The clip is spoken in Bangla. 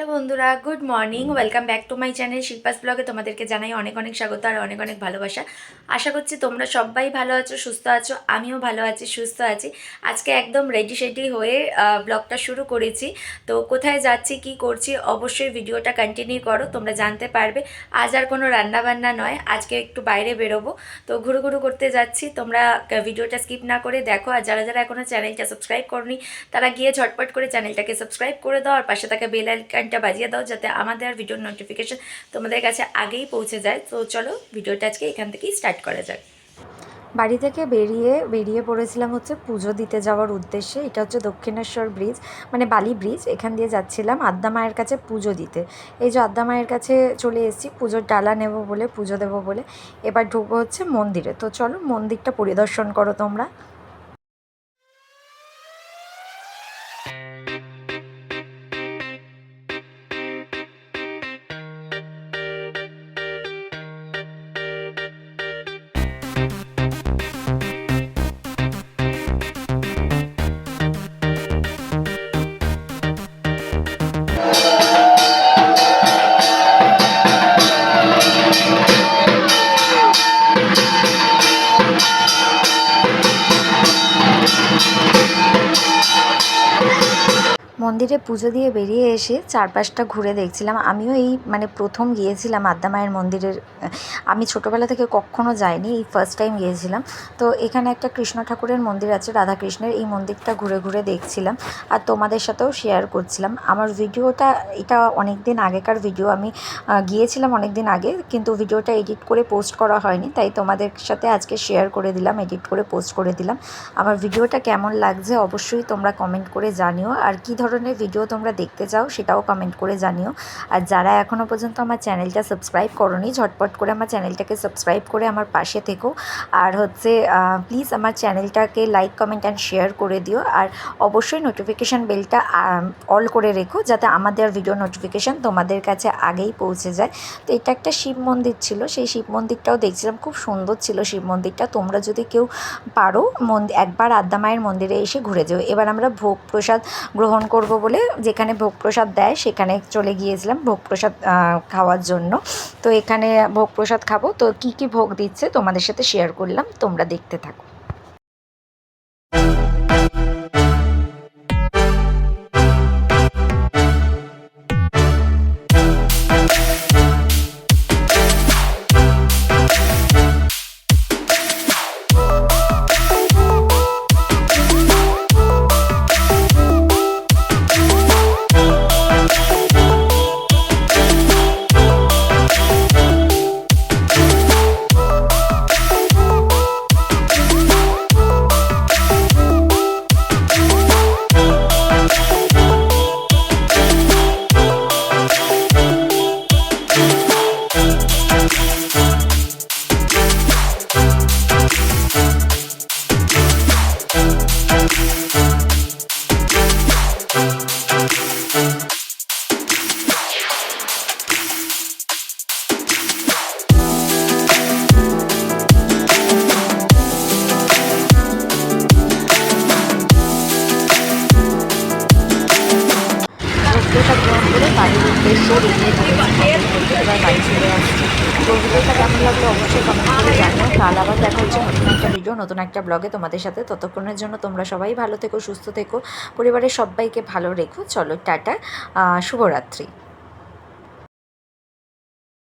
হ্যালো বন্ধুরা, good morning. Welcome back to my channel Shilpa's ব্লগে। তোমাদেরকে জানাই অনেক অনেক স্বাগত আর অনেক অনেক ভালোবাসা। আশা করছি তোমরা সবাই ভালো আছো, সুস্থ আছো। আমিও ভালো আছি, সুস্থ আছি। আজকে একদম রেডি সেডি হয়ে ব্লগটা শুরু করেছি। তো কোথায় যাচ্ছি, কি করছি, অবশ্যই ভিডিওটা কন্টিনিউ করো, তোমরা জানতে পারবে। আজ আর কোনো রান্নাবান্না নয়, আজকে একটু বাইরে বেরোবো। তো ঘুরু ঘুরু করতে যাচ্ছি, তোমরা ভিডিওটা স্কিপ না করে দেখো। আর যারা যারা এখনও চ্যানেলটা সাবস্ক্রাইব করনি তারা গিয়ে ঝটপট করে চ্যানেলটাকে সাবস্ক্রাইব করে দাও আর পাশে থাকা বেল আইকনটা বাজিয়ে দাও, যাতে আমাদের ভিডিওর নোটিফিকেশন তোমাদের কাছে আগেই পৌঁছে যায়। তো চলো ভিডিওটা আজকে এখান থেকেই স্টার্ট করা যাক। বাড়ি থেকে বেরিয়ে পড়েছিলাম হচ্ছে পুজো দিতে যাওয়ার উদ্দেশ্যে। এটা হচ্ছে দক্ষিণেশ্বর ব্রিজ, মানে বালি ব্রিজ। এখান দিয়ে যাচ্ছিলাম আদ্যা মায়ের কাছে পুজো দিতে। এই যে আদ্যা মায়ের কাছে চলে এসেছি পুজোর ডালা নেব বলে, পুজো দেবো বলে। এবার ঢুকবো হচ্ছে মন্দিরে। তো চলো মন্দিরটা পরিদর্শন করো তোমরা। মন্দিরে পুজো দিয়ে বেরিয়ে এসে চারপাশটা ঘুরে দেখছিলাম। আমিও এই মানে প্রথম গিয়েছিলাম আদ্যা মায়ের মন্দিরের। আমি ছোটোবেলা থেকে কখনো যাইনি, এই ফার্স্ট টাইম গিয়েছিলাম। তো এখানে একটা কৃষ্ণ ঠাকুরের মন্দির আছে, রাধাকৃষ্ণের। এই মন্দিরটা ঘুরে ঘুরে দেখছিলাম আর তোমাদের সাথেও শেয়ার করছিলাম। আমার ভিডিওটা, এটা অনেক দিন আগেকার ভিডিও, আমি গিয়েছিলাম অনেক দিন আগে, কিন্তু ভিডিওটা এডিট করে পোস্ট করা হয়নি, তাই তোমাদের সাথে আজকে শেয়ার করে দিলাম, এডিট করে পোস্ট করে দিলাম। আমার ভিডিওটা কেমন লাগছে অবশ্যই তোমরা কমেন্ট করে জানিও, আর কী ধরনের ভিডিও তোমরা দেখতে চাও সেটাও কমেন্ট করে জানিও। আর যারা এখনও পর্যন্ত আমার চ্যানেলটা সাবস্ক্রাইব করোনি, ঝটপট করে আমার চ্যানেলটাকে সাবস্ক্রাইব করে আমার পাশে থেকো। আর হচ্ছে প্লিজ আমার চ্যানেলটাকে লাইক, কমেন্ট অ্যান্ড শেয়ার করে দিও। আর অবশ্যই নোটিফিকেশান বেলটা অল করে রেখো, যাতে আমাদের ভিডিও নোটিফিকেশান তোমাদের কাছে আগেই পৌঁছে যায়। তো এটা একটা শিব মন্দির ছিল, সেই শিব মন্দিরটাও দেখছিলাম, খুব সুন্দর ছিল শিব মন্দিরটা। তোমরা যদি কেউ পারো একবার আদ্যা মায়ের মন্দিরে এসে ঘুরে যাও। এবার আমরা ভোগ প্রসাদ গ্রহণ করব বলে যেখানে ভোগ প্রসাদ দেয় সেখানে চলে গিয়েছিলাম ভোগ প্রসাদ খাওয়ার জন্য। তো এখানে ভোগ প্রসাদ খাবো। তো কি কি ভোগ দিচ্ছে তোমাদের সাথে শেয়ার করলাম, তোমরা দেখতে থাকো। ভিডিওটা গ্রহণ করে বাড়ির উদ্দেশ্যে বেরিয়ে পড়েছি। এবার বাড়ি চলে আসছি। তো ভিডিওটা কেমন লাগলো অবশ্যই কমেন্ট করে জানিও। কাল আবার দেখা হচ্ছে নতুন একটা ভিডিও, নতুন একটা ব্লগে তোমাদের সাথে। ততক্ষণের জন্য তোমরা সবাই ভালো থেকো, সুস্থ থেকো, পরিবারের সবাইকে ভালো রেখো। চলো টাটা, শুভরাত্রি।